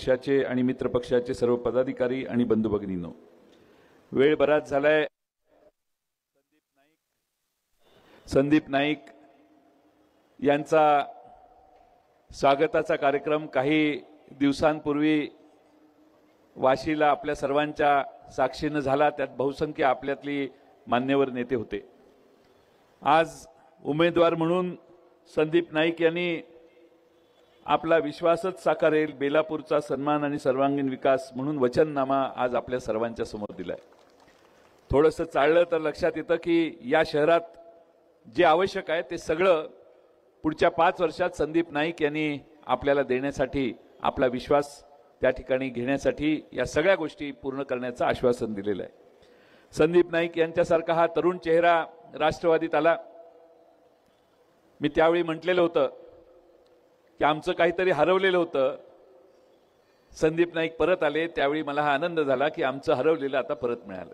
पक्षाचे आणि मित्र पक्षाचे सर्व पदाधिकारी आणि बंधू भगिनींनो, वेळ बराच झालाय। संदीप नाईक यांचा स्वागताचा कार्यक्रम काही दिवसांपूर्वी वाशीला आपल्या सर्वांच्या साक्षीने झाला। त्यात बहुसंख्य आपल्यातली मान्यवर नेते होते। आज उमेदवार म्हणून संदीप नाईक यांनी आपला विश्वासच साकारेल, बेलापूरचा सन्मान आणि सर्वांगीण विकास म्हणून वचननामा आज आपल्या सर्वांच्या समोर दिलाय। थोडंसं चाललं तर लक्षात येतं की या शहरात जे आवश्यक आहे ते सगळं पुढच्या 5 वर्षात संदीप नाईक यांनी आपल्याला देण्यासाठी, आपला विश्वास त्या ठिकाणी घेण्यासाठी या सगळ्या गोष्टी पूर्ण करण्याचं आश्वासन दिलेलं आहे। संदीप नाईक यांच्यासारखा हा तरुण चेहरा राष्ट्रवादीत आला। मी त्यावेळी म्हटलेलं होतं की आमचं काहीतरी हरवलेलं होतं, संदीप नाईक परत आले। त्यावेळी मला हा आनंद झाला की आमचं हरवलेलं आता परत मिळालं।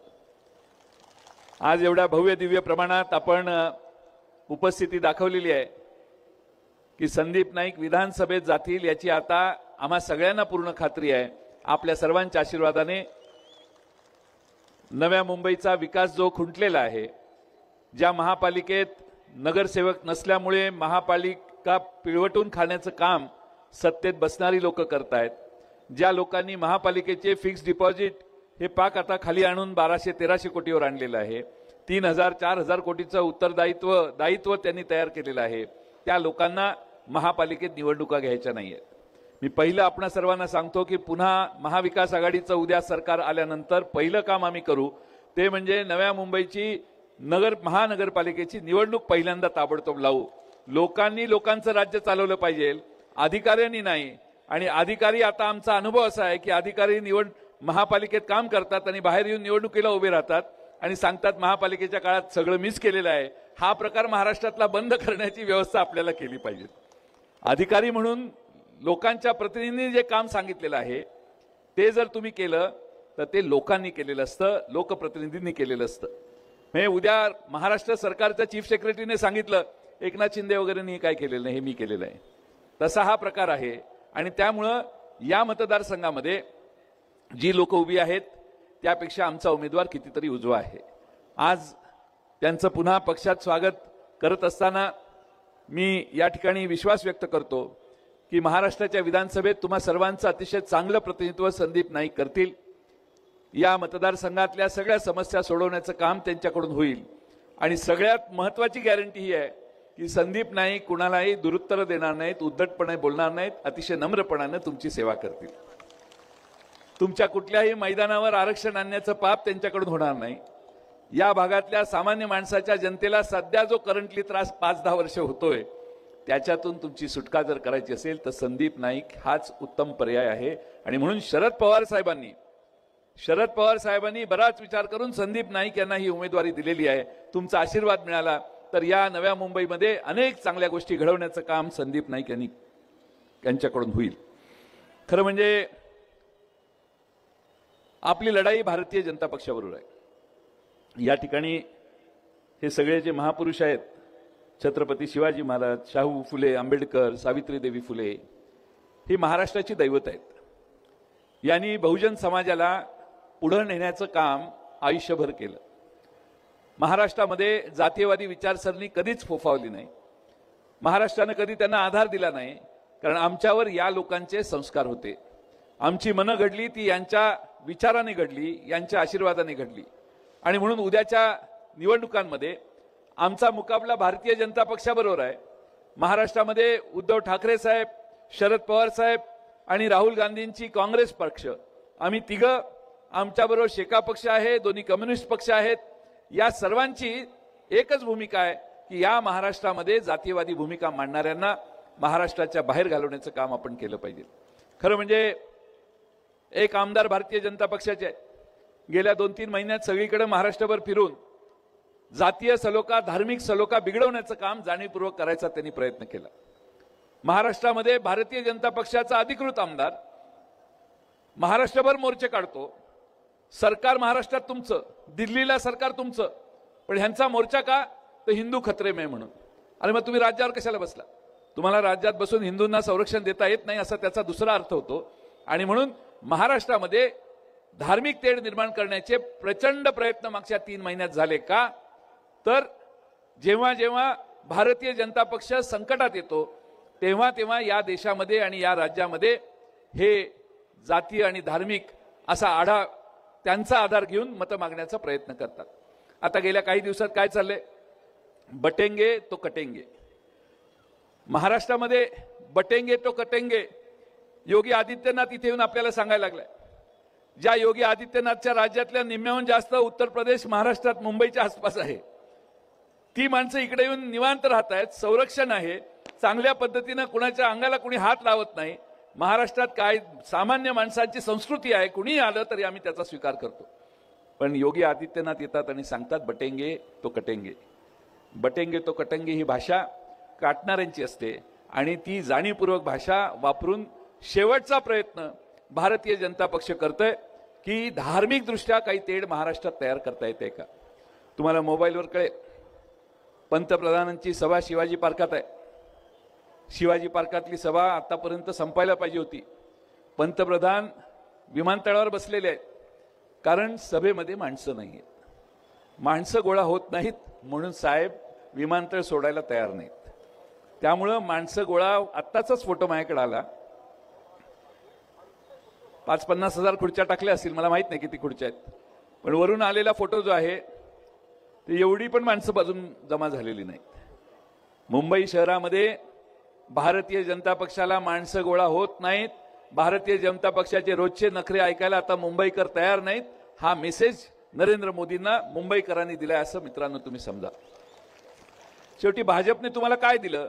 आज एवढ्या भव्य दिव्य प्रमाणात आपण उपस्थिती दाखवलेली आहे की संदीप नाईक विधानसभेत जातील याची आता आम्हा सगळ्यांना पूर्ण खात्री आहे। आपल्या सर्वांच्या आशीर्वादाने नव्या मुंबईचा विकास जो खुंटलेला आहे, ज्या महापालिकेत नगरसेवक नसल्यामुळे महापालिका पिळवटून खाण्याचं काम सत्तेत बसणारी लोक करतायत, ज्या लोकांनी महापालिकेचे फिक्स डिपॉझिट हे पाक आता खाली आणून 1200-1300 कोटीवर आणलेलं आहे, 3000-4000 कोटीचं उत्तरदायित्व त्यांनी तयार केलेलं आहे, त्या लोकांना महापालिकेत निवडणुका घ्यायच्या नाहीयेत। मी पहिलं आपणा सर्वांना सांगतो की पुन्हा महाविकास आघाडीचं उद्या सरकार आल्यानंतर पहिलं काम आम्ही करू ते म्हणजे नव्या मुंबईची महानगरपालिकेची निवडणूक पहिल्यांदा ताबडतोब लावू। लोकांनी लोकांचं राज्य चालवलं पाहिजे, अधिकाऱ्यांनी नाही। आणि अधिकारी आता आमचा अनुभव असा आहे की अधिकारी महापालिकेत काम करतात आणि बाहेर येऊन निवडणुकीला उभे राहतात आणि सांगतात महापालिकेच्या काळात सगळं मिस केलेलं आहे। हा प्रकार महाराष्ट्रातला बंद करण्याची व्यवस्था आपल्याला केली पाहिजे। अधिकारी म्हणून लोकांच्या प्रतिनिधींनी जे काम सांगितलेलं आहे ते जर तुम्ही केलं तर ते लोकांनी केलेलं असतं, लोकप्रतिनिधींनी केलेलं असतं। म्हणजे उद्या महाराष्ट्र सरकारच्या चीफ सेक्रेटरीने सांगितलं एकनाथ शिंदे वगैरेंनी काय केलेलं नाही, हे मी केलेलं आहे, तसा हा प्रकार आहे। आणि त्यामुळं या मतदारसंघामध्ये जी लोक उभी आहेत त्यापेक्षा आमचा उमेदवार कितीतरी उजवा आहे। आज त्यांचं पुन्हा पक्षात स्वागत करत असताना मी या ठिकाणी विश्वास व्यक्त करतो की महाराष्ट्राच्या विधानसभेत तुम्हा सर्वांचं अतिशय चांगलं प्रतिनिधित्व संदीप नाईक करतील। या मतदारसंघातल्या सगळ्या समस्या सोडवण्याचं काम त्यांच्याकडून होईल। आणि सगळ्यात महत्त्वाची गॅरंटी ही आहे की संदीप नाईक कुणालाही दुरुत्तर देणार नाहीत, उद्धटपणे बोलणार नाहीत, अतिशय नम्रपणाने तुमची सेवा करतील। तुमच्या कुठल्याही मैदानावर आरक्षण आणण्याचं पाप त्यांच्याकडून होणार नाही। या भागातल्या सामान्य माणसाच्या जनतेला सध्या जो करंटली त्रास 5-10 वर्ष होतोय त्याच्यातून तुमची सुटका जर करायची असेल तर संदीप नाईक हाच उत्तम पर्याय आहे। आणि म्हणून शरद पवार साहेबांनी बराच विचार करून संदीप नाईक यांना ही उमेदवारी दिलेली आहे। तुमचा आशीर्वाद मिळाला तर या नव्या मुंबईमध्ये अनेक चांगल्या गोष्टी घडवण्याचं काम संदीप नाईक यांच्याकडून होईल। खरं म्हणजे आपली लढाई भारतीय जनता पक्षाबरोबर आहे। या ठिकाणी हे सगळे जे महापुरुष आहेत, छत्रपती शिवाजी महाराज, शाहू फुले, आंबेडकर, सावित्रीदेवी फुले, ही महाराष्ट्राची दैवत आहेत। यांनी बहुजन समाजाला पुढे नेण्याचं काम आयुष्यभर केलं। महाराष्ट्रामध्ये जातीयवादी विचारसरणी कधीच फोफावली नाही, महाराष्ट्राने कधी त्यांना आधार दिला नाही, कारण आमच्यावर या लोकांचे संस्कार होते। आमची मनं घडली ती यांच्या विचाराने घडली, यांच्या आशीर्वादाने घडली। आणि म्हणून उद्याच्या निवडणुकांमध्ये आमचा मुकाबला भारतीय जनता पक्षाबरोबर आहे। महाराष्ट्रामध्ये उद्धव ठाकरे साहेब, शरद पवार साहेब आणि राहुल गांधींची काँग्रेस पक्ष, आम्ही तिघं, आमच्याबरोबर शेका पक्ष आहे, दोन्ही कम्युनिस्ट पक्ष आहेत। या सर्वांची एकच भूमिका आहे की या महाराष्ट्रामध्ये जातीयवादी भूमिका मांडणाऱ्यांना महाराष्ट्राच्या बाहेर घालवण्याचं काम आपण केलं पाहिजे। खरं म्हणजे एक आमदार भारतीय जनता पक्षाचे गेल्या 2-3 महिन्यात सगळीकडे महाराष्ट्रभर फिरून जातीय सलोखा, धार्मिक सलोखा बिघडवण्याचं काम जाणीवपूर्वक करायचा त्यांनी प्रयत्न केला। महाराष्ट्रामध्ये भारतीय जनता पक्षाचा अधिकृत आमदार महाराष्ट्रभर मोर्चे काढतो, सरकार महाराष्ट्रात तुमचं, दिल्लीला सरकार तुमचं, पण ह्यांचा मोर्चा का तर हिंदू खतरे में म्हणून। अरे मग तुम्ही राज्यावर कशाला बसला? तुम्हाला राज्यात बसून हिंदूंना संरक्षण देता येत नाही असा त्याचा दुसरा अर्थ होतो। आणि म्हणून महाराष्ट्रामध्ये धार्मिक तेढ निर्माण करण्याचे प्रचंड प्रयत्न मागच्या 3 महिन्यात झाले का? तर जेव्हा जेव्हा भारतीय जनता पक्ष संकटात येतो तेव्हा तेव्हा या देशामध्ये आणि या राज्यामध्ये हे जातीय आणि धार्मिक असा त्यांचा आधार घेऊन मतं मागण्याचा प्रयत्न करतात. आता गेल्या काही दिवसात काय चाललंय? बटेंगे तो कटेंगे. महाराष्ट्रामध्ये बटेंगे तो कटेंगे योगी आदित्यनाथ इथे येऊन आपल्याला सांगायला लागलाय. ज्या योगी आदित्यनाथच्या राज्यातल्या निम्म्याहून जास्त उत्तर प्रदेश महाराष्ट्रात मुंबईच्या आसपास आहे, ती माणसं इकडे येऊन निवांत राहत आहेत, संरक्षण आहे, चांगल्या पद्धतीनं कुणाच्या अंगाला कुणी हात लावत नाही. महाराष्ट्रात काय सामान्य माणसांची संस्कृती आहे, कुणीही आलं तरी आम्ही त्याचा स्वीकार करतो. पण योगी आदित्यनाथ येतात आणि सांगतात बटेंगे तो कटेंगे. बटेंगे तो कटेंगे ही भाषा काटणाऱ्यांची असते आणि ती जाणीवपूर्वक भाषा वापरून शेवटचा प्रयत्न भारतीय जनता पक्ष करतोय की धार्मिक दृष्ट्या काही तेढ महाराष्ट्रात तयार करता येते का? तुम्हाला मोबाईलवर कळेल, पंतप्रधानांची सभा शिवाजी पार्कात आहे. शिवाजी पार्कातली सभा आतापर्यंत संपायला पाहिजे होती. पंतप्रधान विमानतळावर बसलेले आहेत कारण सभेमध्ये माणसं नाहीत. माणसं गोळा होत नाहीत म्हणून साहेब विमानतळ सोडायला तयार नाहीत. त्यामुळं माणसं गोळा, आत्ताचाच फोटो माझ्याकडे आला, 5-50 हजार खुर्च्या टाकल्या असतील, मला माहित नाही किती खुर्च्या आहेत, पण वरून आलेला फोटो जो आहे ते एवढी पण माणसं अजून जमा झालेली नाहीत. मुंबई शहरामध्ये भारतीय जनता पक्षाला माणसं गोळा होत नाहीत. भारतीय जनता पक्षाचे रोजचे नखरे ऐकायला आता मुंबईकर तयार नाहीत. हा मेसेज नरेंद्र मोदींना मुंबईकरांनी दिलाय असं मित्रांनो तुम्ही समजा. शेवटी भाजपने तुम्हाला काय दिलं?